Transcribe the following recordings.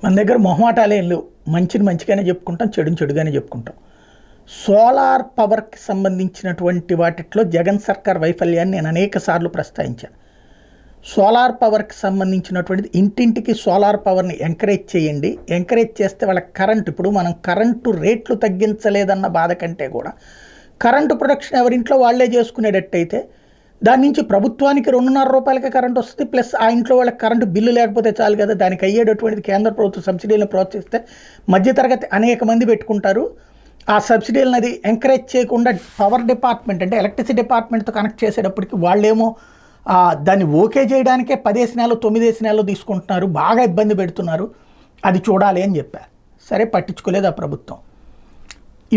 మన దగ్గర మొహమాటాలు ఏం లేవు. మంచిని మంచిగానే చెప్పుకుంటాం, చెడుని చెడుగానే చెప్పుకుంటాం. సోలార్ పవర్కి సంబంధించినటువంటి వాటిట్లో జగన్ సర్కార్ వైఫల్యాన్ని నేను అనేక సార్లు ప్రస్తావించాను. సోలార్ పవర్కి సంబంధించినటువంటిది ఇంటింటికి సోలార్ పవర్ని ఎంకరేజ్ చేయండి. ఎంకరేజ్ చేస్తే వాళ్ళ కరెంటు, ఇప్పుడు మనం కరెంటు రేట్లు తగ్గించలేదన్న బాధ కంటే కూడా కరెంటు ప్రొడక్షన్ ఎవరింట్లో వాళ్ళే చేసుకునేటట్టయితే దాని నుంచి ప్రభుత్వానికి 2.5 రూపాయలకి కరెంట్ వస్తుంది. ప్లస్ ఆ ఇంట్లో వాళ్ళకి కరెంటు బిల్లు లేకపోతే చాలు కదా. దానికి అయ్యేటటువంటిది కేంద్ర ప్రభుత్వం సబ్సిడీలను ప్రోత్సహిస్తే మధ్యతరగతి అనేక మంది పెట్టుకుంటారు. ఆ సబ్సిడీలను అది ఎంకరేజ్ చేయకుండా పవర్ డిపార్ట్మెంట్ అంటే ఎలక్ట్రిసిటీ డిపార్ట్మెంట్తో కనెక్ట్ చేసేటప్పటికి వాళ్ళేమో దాన్ని ఓకే చేయడానికే 10 నెలలు 9 నెలలు తీసుకుంటున్నారు, బాగా ఇబ్బంది పెడుతున్నారు. అది చూడాలి అని చెప్పారు. సరే, పట్టించుకోలేదు ఆ ప్రభుత్వం.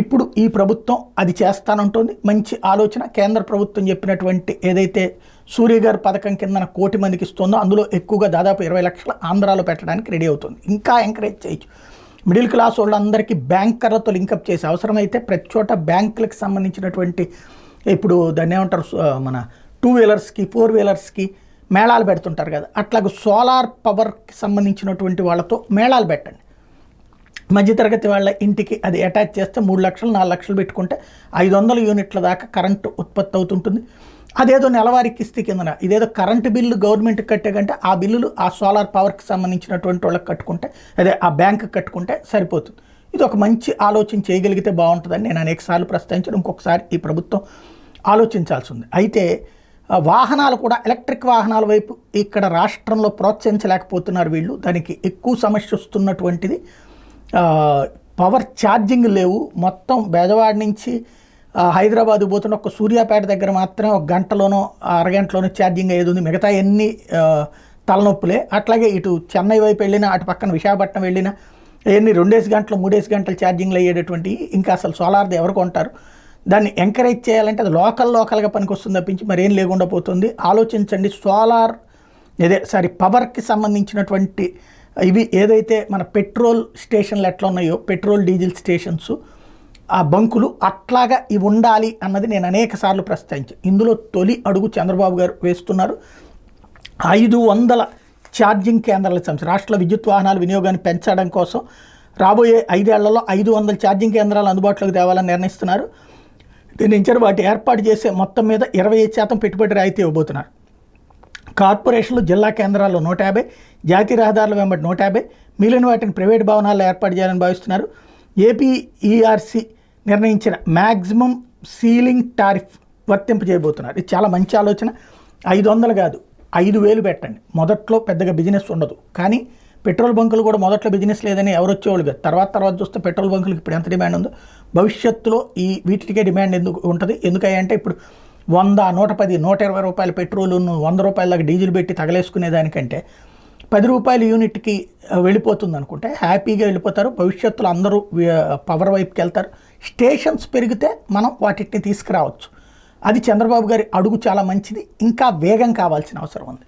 ఇప్పుడు ఈ ప్రభుత్వం అది చేస్తానంటుంది. మంచి ఆలోచన. కేంద్ర ప్రభుత్వం చెప్పినటువంటి ఏదైతే సూర్య గారి పథకం కింద 1 కోటి మందికి ఇస్తుందో అందులో ఎక్కువగా దాదాపు 20 లక్షల ఆంధ్రాలో పెట్టడానికి రెడీ అవుతుంది. ఇంకా ఎంకరేజ్ చేయొచ్చు. మిడిల్ క్లాస్ వాళ్ళందరికీ బ్యాంకర్లతో లింకప్ చేసి అవసరమైతే ప్రతి చోట బ్యాంకులకు సంబంధించినటువంటి ఇప్పుడు దాన్ని ఏమంటారు, మన 2 వీలర్స్కి 4 వీలర్స్కి మేళాలు పెడుతుంటారు కదా, అట్లాగే సోలార్ పవర్కి సంబంధించినటువంటి వాళ్ళతో మేళాలు పెట్టండి. మధ్యతరగతి వాళ్ళ ఇంటికి అది అటాచ్ చేస్తే 3 లక్షలు 4 లక్షలు పెట్టుకుంటే 500 యూనిట్ల దాకా కరెంటు ఉత్పత్తి అవుతుంటుంది. అదేదో నెలవారీ కిస్తీ కిందన ఇదేదో కరెంటు బిల్లు గవర్నమెంట్కి కట్టే కంటే ఆ బిల్లులు ఆ సోలార్ పవర్కి సంబంధించినటువంటి వాళ్ళకి కట్టుకుంటే, అదే ఆ బ్యాంకుకి కట్టుకుంటే సరిపోతుంది. ఇది ఒక మంచి ఆలోచన చేయగలిగితే బాగుంటుందని నేను అనేక సార్లు ప్రస్తావించడం. ఇంకొకసారి ఈ ప్రభుత్వం ఆలోచించాల్సి ఉంది. అయితే వాహనాలు కూడా ఎలక్ట్రిక్ వాహనాల వైపు ఇక్కడ రాష్ట్రంలో ప్రోత్సహించలేకపోతున్నారు వీళ్ళు. దానికి ఎక్కువ సమస్య వస్తున్నటువంటిది పవర్ ఛార్జింగ్ లేవు. మొత్తం బెజవాడ నుంచి హైదరాబాద్ పోతున్న ఒక సూర్యాపేట దగ్గర మాత్రం 1 గంటలోనో అరగంటలోనో ఛార్జింగ్ అయ్యేది ఉంది. మిగతా ఎన్ని తలనొప్పులే. అట్లాగే ఇటు చెన్నై వైపు వెళ్ళినా, అటు పక్కన విశాఖపట్నం వెళ్ళినా ఎన్ని 2 గంటలు 3 గంటలు ఛార్జింగ్లు అయ్యేటటువంటి ఇంకా అసలు సోలార్ది ఎవరు కొంటారు? దాన్ని ఎంకరేజ్ చేయాలంటే అది లోకల్గా పనికి వస్తుంది తప్పించి మరేం లేకుండా పోతుంది. ఆలోచించండి. పవర్కి సంబంధించినటువంటి ఇవి ఏదైతే మన పెట్రోల్ స్టేషన్లు ఎట్లా ఉన్నాయో, పెట్రోల్ డీజిల్ స్టేషన్స్, ఆ బంకులు అట్లాగా ఇవి ఉండాలి అన్నది నేను అనేక సార్లు ప్రస్తావించాను. ఇందులో తొలి అడుగు చంద్రబాబు గారు వేస్తున్నారు. 500 ఛార్జింగ్ కేంద్రాలకు సంబంధించి రాష్ట్రంలో విద్యుత్ వాహనాల వినియోగాన్ని పెంచడం కోసం రాబోయే 5 ఏళ్లలో 500 ఛార్జింగ్ కేంద్రాలు అందుబాటులోకి తేవాలని నిర్ణయిస్తున్నారు. దీని నుంచి వాటి ఏర్పాటు చేసే మొత్తం మీద 25% పెట్టుబడి రాయితీ ఇవ్వబోతున్నారు. కార్పొరేషన్లు జిల్లా కేంద్రాల్లో 150, జాతీయ రహదారుల వెంబడి 150, మిగిలిన వాటిని ప్రైవేటు భవనాల్లో ఏర్పాటు చేయాలని భావిస్తున్నారు. ఏపీఈఆర్సీ నిర్ణయించిన మ్యాక్సిమం సీలింగ్ టారిఫ్ వర్తింపజేయబోతున్నారు. ఇది చాలా మంచి ఆలోచన. 500 కాదు, 5,000 పెట్టండి. మొదట్లో పెద్దగా బిజినెస్ ఉండదు, కానీ పెట్రోల్ బంకులు కూడా మొదట్లో బిజినెస్ లేదని ఎవరు వచ్చేవాళ్ళు కాదు. తర్వాత చూస్తే పెట్రోల్ బంకులకు ఇప్పుడు ఎంత డిమాండ్ ఉందో భవిష్యత్తులో ఈ వీటికే డిమాండ్ ఎందుకు ఉంటుంది. ఎందుకంటే ఇప్పుడు 100, 110, 120 రూపాయల పెట్రోలు 100 రూపాయల దాకా డీజిల్ పెట్టి తగలేసుకునే దానికంటే 10 రూపాయల యూనిట్కి వెళ్ళిపోతుంది అనుకుంటే హ్యాపీగా వెళ్ళిపోతారు. భవిష్యత్తులో అందరూ పవర్ వైపుకి వెళ్తారు. స్టేషన్స్ పెరిగితే మనం వాటిని తీసుకురావచ్చు. అది చంద్రబాబు గారి అడుగు చాలా మంచిది. ఇంకా వేగం కావాల్సిన అవసరం ఉంది.